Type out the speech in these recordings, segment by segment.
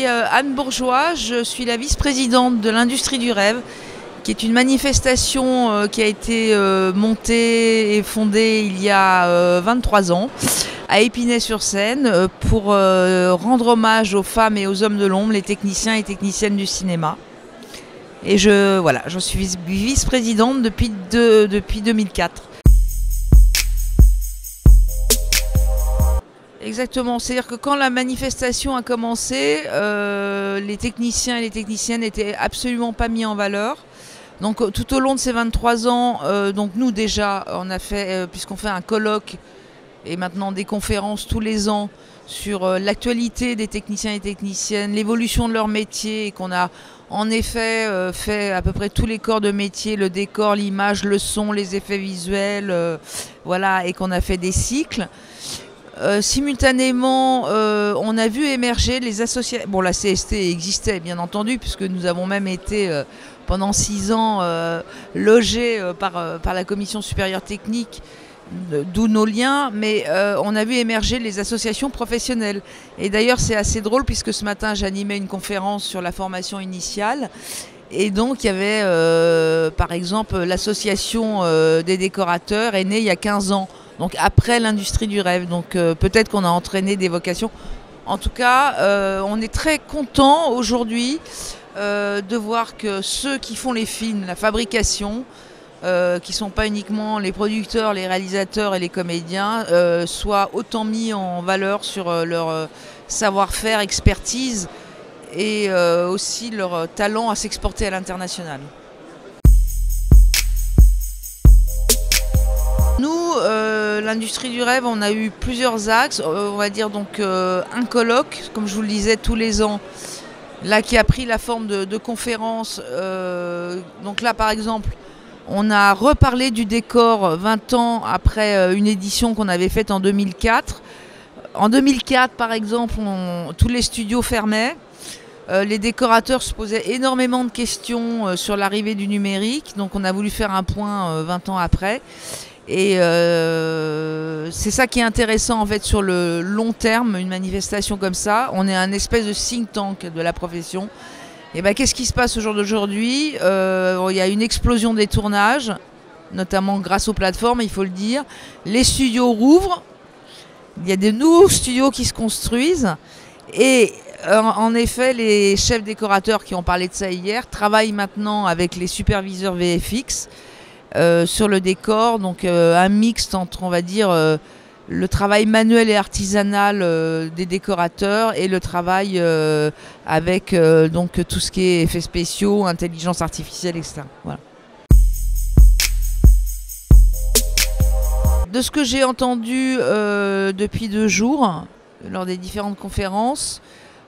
Anne Bourgeois, je suis la vice-présidente de l'Industrie du Rêve, qui est une manifestation qui a été montée et fondée il y a 23 ans à Épinay-sur-Seine pour rendre hommage aux femmes et aux hommes de l'ombre, les techniciens et techniciennes du cinéma. Et je suis vice-présidente depuis 2004. Exactement, c'est-à-dire que quand la manifestation a commencé, les techniciens et les techniciennes n'étaient absolument pas mis en valeur. Donc tout au long de ces 23 ans, donc nous déjà, on a fait, puisqu'on fait un colloque et maintenant des conférences tous les ans sur l'actualité des techniciens et techniciennes, l'évolution de leur métier, et qu'on a en effet fait à peu près tous les corps de métier, le décor, l'image, le son, les effets visuels, voilà, et qu'on a fait des cycles. Simultanément, on a vu émerger les associations. Bon, la CST existait bien entendu, puisque nous avons même été pendant 6 ans logés par la Commission supérieure technique, d'où nos liens, mais on a vu émerger les associations professionnelles. Et d'ailleurs, c'est assez drôle, puisque ce matin, j'animais une conférence sur la formation initiale. Et donc, il y avait, par exemple, l'association des décorateurs est née il y a 15 ans. Donc après l'Industrie du Rêve, donc peut-être qu'on a entraîné des vocations. En tout cas, on est très content aujourd'hui de voir que ceux qui font les films, la fabrication, qui ne sont pas uniquement les producteurs, les réalisateurs et les comédiens, soient autant mis en valeur sur leur savoir-faire, expertise et aussi leur talent à s'exporter à l'international. Nous, l'Industrie du Rêve, on a eu plusieurs axes, on va dire donc un colloque, comme je vous le disais, tous les ans, là qui a pris la forme de conférences. Donc là, par exemple, on a reparlé du décor 20 ans après une édition qu'on avait faite en 2004. En 2004, par exemple, tous les studios fermaient. Les décorateurs se posaient énormément de questions sur l'arrivée du numérique, donc on a voulu faire un point 20 ans après. Et c'est ça qui est intéressant en fait sur le long terme, une manifestation comme ça. On est un espèce de think tank de la profession. Et ben, qu'est-ce qui se passe au jour d'aujourd'hui ? Il y a une explosion des tournages, notamment grâce aux plateformes, il faut le dire. Les studios rouvrent, il y a de nouveaux studios qui se construisent. Et en effet, les chefs décorateurs qui ont parlé de ça hier travaillent maintenant avec les superviseurs VFX. Sur le décor, donc un mixte entre, on va dire, le travail manuel et artisanal des décorateurs et le travail avec donc tout ce qui est effets spéciaux, intelligence artificielle, etc. Voilà. De ce que j'ai entendu depuis 2 jours, lors des différentes conférences,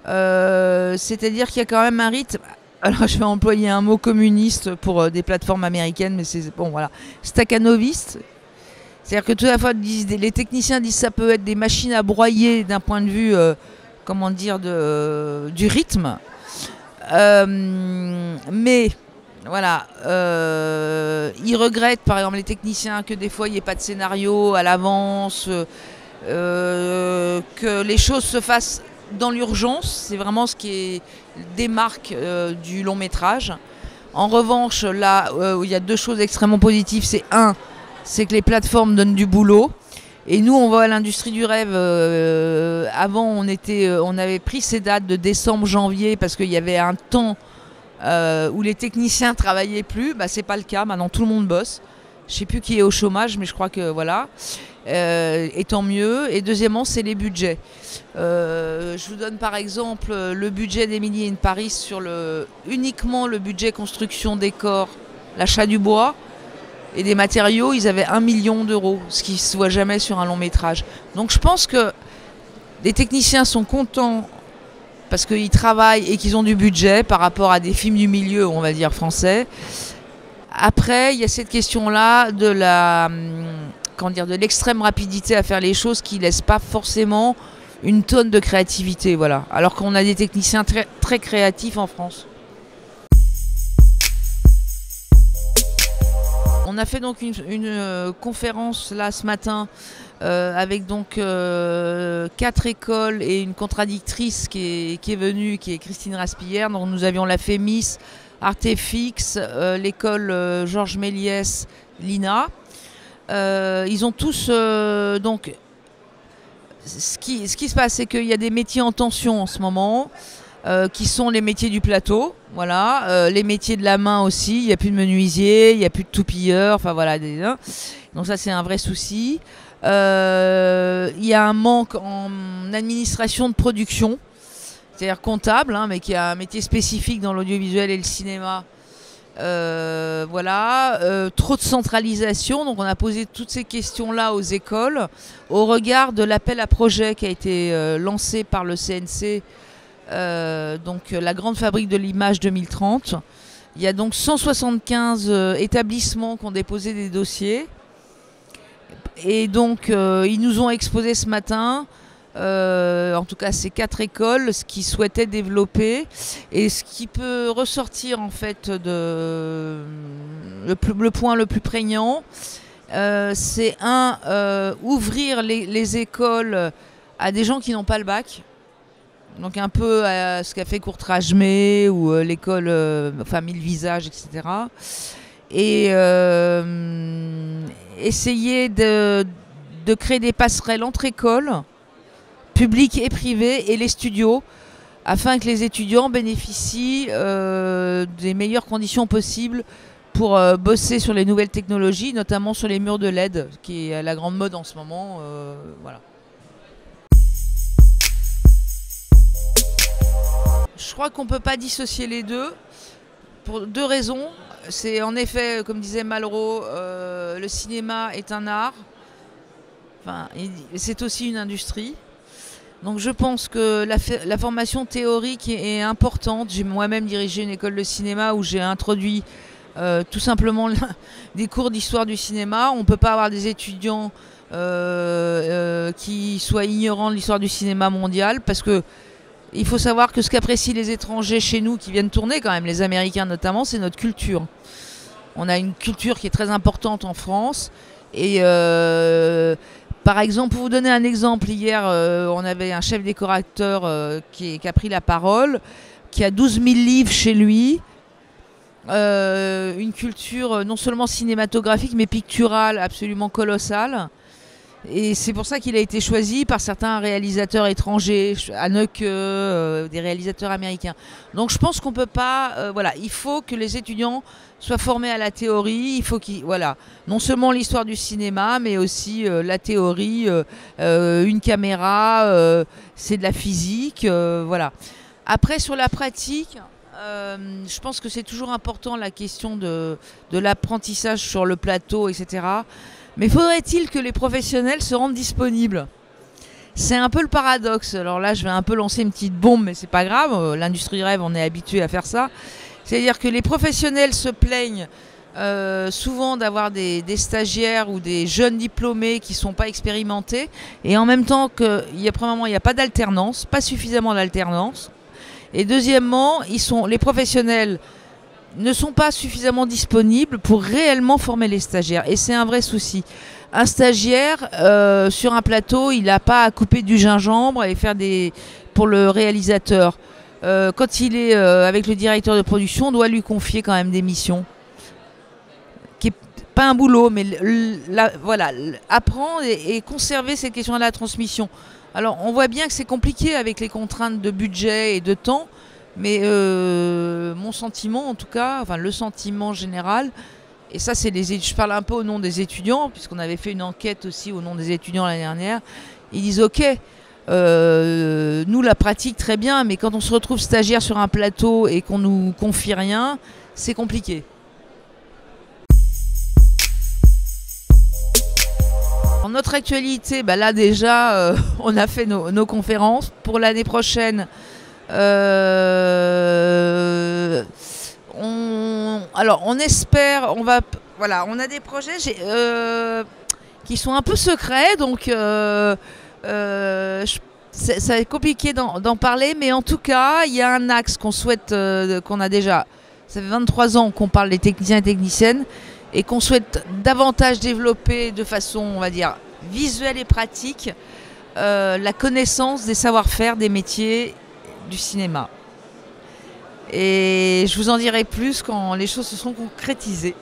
c'est-à-dire qu'il y a quand même un rythme. Alors je vais employer un mot communiste pour des plateformes américaines, mais c'est bon, voilà, staccanoviste. C'est-à-dire que tout à la fois les techniciens disent que ça peut être des machines à broyer d'un point de vue, comment dire, du rythme. Mais voilà, ils regrettent par exemple les techniciens que des fois il n'y ait pas de scénario à l'avance, que les choses se fassent dans l'urgence. C'est vraiment ce qui démarque du long métrage. En revanche, là où il y a 2 choses extrêmement positives, c'est que les plateformes donnent du boulot. Et nous, on va à l'Industrie du Rêve. Avant, on avait pris ces dates de décembre, janvier, parce qu'il y avait un temps où les techniciens travaillaient plus. Bah, c'est pas le cas. Maintenant, tout le monde bosse. Je sais plus qui est au chômage, mais je crois que voilà. Et tant mieux. Et deuxièmement, c'est les budgets. Je vous donne par exemple le budget d'Emily in Paris sur uniquement le budget construction décor, l'achat du bois et des matériaux. Ils avaient 1 million d'euros, ce qui ne se voit jamais sur un long métrage. Donc je pense que les techniciens sont contents parce qu'ils travaillent et qu'ils ont du budget par rapport à des films du milieu, on va dire français. Après, il y a cette question-là de l'extrême rapidité à faire les choses qui ne laisse pas forcément une tonne de créativité, voilà. Alors qu'on a des techniciens très, très créatifs en France. On a fait donc une conférence là ce matin avec donc 4 écoles et une contradictrice qui est venue, qui est Christine Raspillère. Donc nous avions la FEMIS, Artefix, l'école Georges Méliès, l'INA. Ils ont tous donc ce qui se passe, c'est qu'il y a des métiers en tension en ce moment, qui sont les métiers du plateau, voilà, les métiers de la main aussi. Il n'y a plus de menuisier, il n'y a plus de toupilleurs, enfin voilà. Donc ça, c'est un vrai souci. Il y a un manque en administration de production, c'est-à-dire comptable, hein, mais qui a un métier spécifique dans l'audiovisuel et le cinéma. Voilà, trop de centralisation. Donc on a posé toutes ces questions-là aux écoles au regard de l'appel à projet qui a été lancé par le CNC, donc la grande fabrique de l'image 2030. Il y a donc 175 établissements qui ont déposé des dossiers. Et donc ils nous ont exposé ce matin, en tout cas ces 4 écoles, ce qu'ils souhaitaient développer. Et ce qui peut ressortir en fait le point le plus prégnant, c'est ouvrir les écoles à des gens qui n'ont pas le bac. Donc un peu à ce qu'a fait Courtrajmé ou l'école Mille Visages, etc. Et essayer de créer des passerelles entre écoles, publiques et privées, et les studios, afin que les étudiants bénéficient des meilleures conditions possibles pour bosser sur les nouvelles technologies, notamment sur les murs de LED, qui est à la grande mode en ce moment. Voilà. Je crois qu'on ne peut pas dissocier les deux, pour 2 raisons. C'est en effet, comme disait Malraux, le cinéma est un art, enfin, c'est aussi une industrie. Donc je pense que la formation théorique est importante. J'ai moi-même dirigé une école de cinéma où j'ai introduit tout simplement des cours d'histoire du cinéma. On ne peut pas avoir des étudiants qui soient ignorants de l'histoire du cinéma mondial, parce que il faut savoir que ce qu'apprécient les étrangers chez nous qui viennent tourner, quand même, les Américains notamment, c'est notre culture. On a une culture qui est très importante en France. Et par exemple, pour vous donner un exemple, hier, on avait un chef décorateur qui a pris la parole, qui a 12 000 livres chez lui. Une culture non seulement cinématographique, mais picturale absolument colossale. Et c'est pour ça qu'il a été choisi par certains réalisateurs étrangers, Haneke, des réalisateurs américains. Donc je pense qu'on peut pas... voilà, il faut que les étudiants soient formés à la théorie. Il faut qu'ils... Voilà, non seulement l'histoire du cinéma, mais aussi la théorie, une caméra, c'est de la physique, voilà. Après, sur la pratique... je pense que c'est toujours important la question de l'apprentissage sur le plateau, etc. Mais faudrait-il que les professionnels se rendent disponibles? C'est un peu le paradoxe. Alors là, je vais un peu lancer une petite bombe, mais c'est pas grave. L'industrie du rêve, on est habitué à faire ça. C'est-à-dire que les professionnels se plaignent souvent d'avoir des stagiaires ou des jeunes diplômés qui ne sont pas expérimentés. Et en même temps, premièrement, il n'y a pas d'alternance, pas suffisamment d'alternance. Et deuxièmement, les professionnels ne sont pas suffisamment disponibles pour réellement former les stagiaires. Et c'est un vrai souci. Un stagiaire, sur un plateau, il n'a pas à couper du gingembre et faire pour le réalisateur. Quand il est avec le directeur de production, on doit lui confier quand même des missions. Qui n'est pas un boulot, mais voilà, apprendre et conserver cette question de la transmission. Alors, on voit bien que c'est compliqué avec les contraintes de budget et de temps. Mais mon sentiment, en tout cas, enfin le sentiment général, et ça je parle un peu au nom des étudiants, puisqu'on avait fait une enquête aussi au nom des étudiants l'année dernière, ils disent ok, nous la pratique très bien, mais quand on se retrouve stagiaire sur un plateau et qu'on nous confie rien, c'est compliqué. En notre actualité, bah là déjà, on a fait nos conférences. Pour l'année prochaine, on espère, on a des projets qui sont un peu secrets, donc ça va être compliqué d'en parler, mais en tout cas, il y a un axe qu'on souhaite, qu'on a déjà, ça fait 23 ans qu'on parle des techniciens et techniciennes, et qu'on souhaite davantage développer de façon, on va dire, visuelle et pratique la connaissance des savoir-faire des métiers du cinéma. Et je vous en dirai plus quand les choses se seront concrétisées.